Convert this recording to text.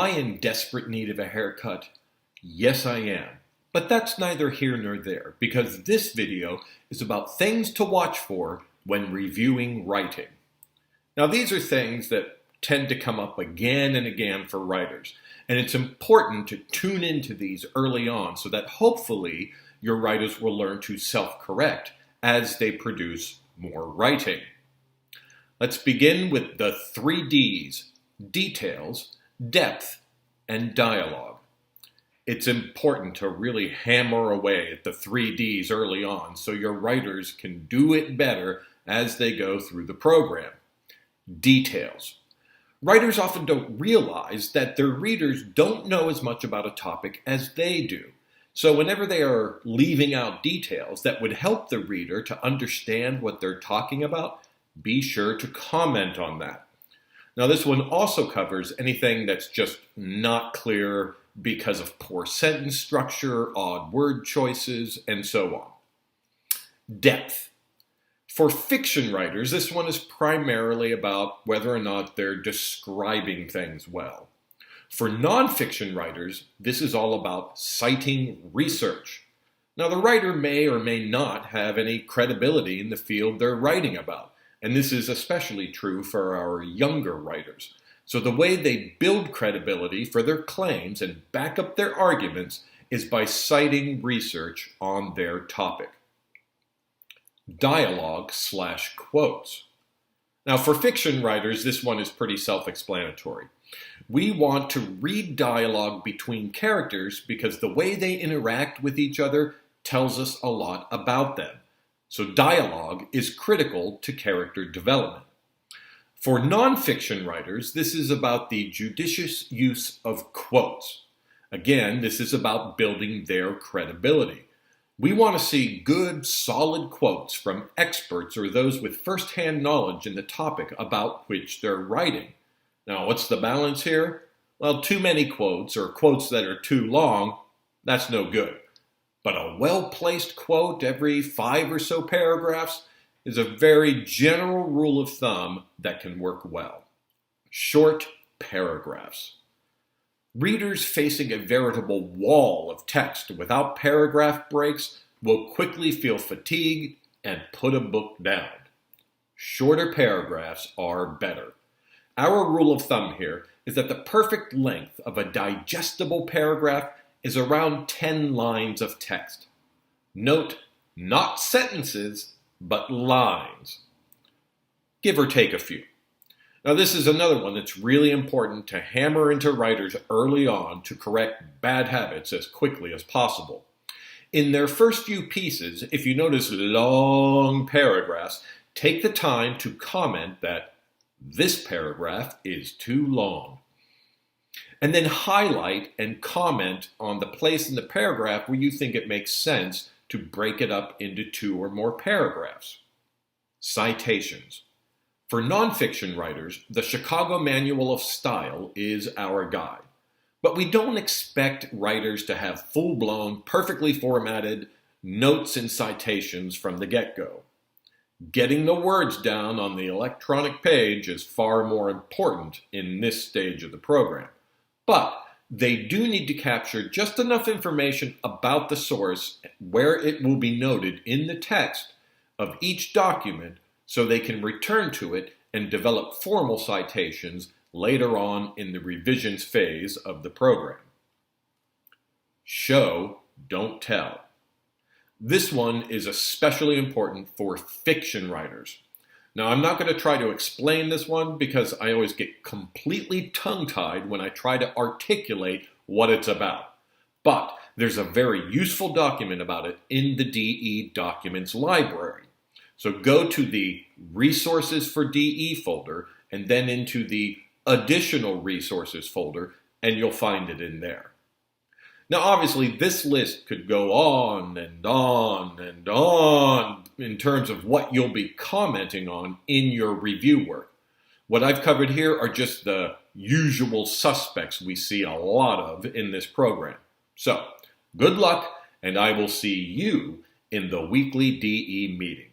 I in desperate need of a haircut? Yes, I am. But that's neither here nor there, because this video is about things to watch for when reviewing writing. Now, these are things that tend to come up again and again for writers, and it's important to tune into these early on so that hopefully your writers will learn to self-correct as they produce more writing. Let's begin with the 3 Ds: details, depth, and dialogue. It's important to really hammer away at the 3 Ds early on so your writers can do it better as they go through the program. Details. Writers often don't realize that their readers don't know as much about a topic as they do. So whenever they are leaving out details that would help the reader to understand what they're talking about, be sure to comment on that. Now, this one also covers anything that's just not clear because of poor sentence structure, odd word choices, and so on. Depth. For fiction writers, this one is primarily about whether or not they're describing things well. For nonfiction writers, this is all about citing research. Now, the writer may or may not have any credibility in the field they're writing about, and this is especially true for our younger writers. So the way they build credibility for their claims and back up their arguments is by citing research on their topic. Dialogue/quotes. Now, for fiction writers, this one is pretty self-explanatory. We want to read dialogue between characters because the way they interact with each other tells us a lot about them. So dialogue is critical to character development. For nonfiction writers, this is about the judicious use of quotes. Again, this is about building their credibility. We want to see good, solid quotes from experts or those with first-hand knowledge in the topic about which they're writing. Now, what's the balance here? Well, too many quotes or quotes that are too long, that's no good. But a well-placed quote every 5 or so paragraphs is a very general rule of thumb that can work well. Short paragraphs. Readers facing a veritable wall of text without paragraph breaks will quickly feel fatigued and put a book down. Shorter paragraphs are better. Our rule of thumb here is that the perfect length of a digestible paragraph is around 10 lines of text. Note, not sentences, but lines. Give or take a few. Now, this is another one that's really important to hammer into writers early on to correct bad habits as quickly as possible. In their first few pieces, if you notice long paragraphs, take the time to comment that this paragraph is too long. And then highlight and comment on the place in the paragraph where you think it makes sense to break it up into 2 or more paragraphs. Citations. For nonfiction writers, the Chicago Manual of Style is our guide. But we don't expect writers to have full-blown, perfectly formatted notes and citations from the get-go. Getting the words down on the electronic page is far more important in this stage of the program. But they do need to capture just enough information about the source where it will be noted in the text of each document so they can return to it and develop formal citations later on in the revisions phase of the program. Show, don't tell. This one is especially important for fiction writers. Now, I'm not going to try to explain this one because I always get completely tongue-tied when I try to articulate what it's about. But there's a very useful document about it in the DE Documents library. So go to the Resources for DE folder and then into the Additional Resources folder, and you'll find it in there. Now, obviously, this list could go on and on and on in terms of what you'll be commenting on in your review work. What I've covered here are just the usual suspects we see a lot of in this program. So, good luck, and I will see you in the weekly DE meeting.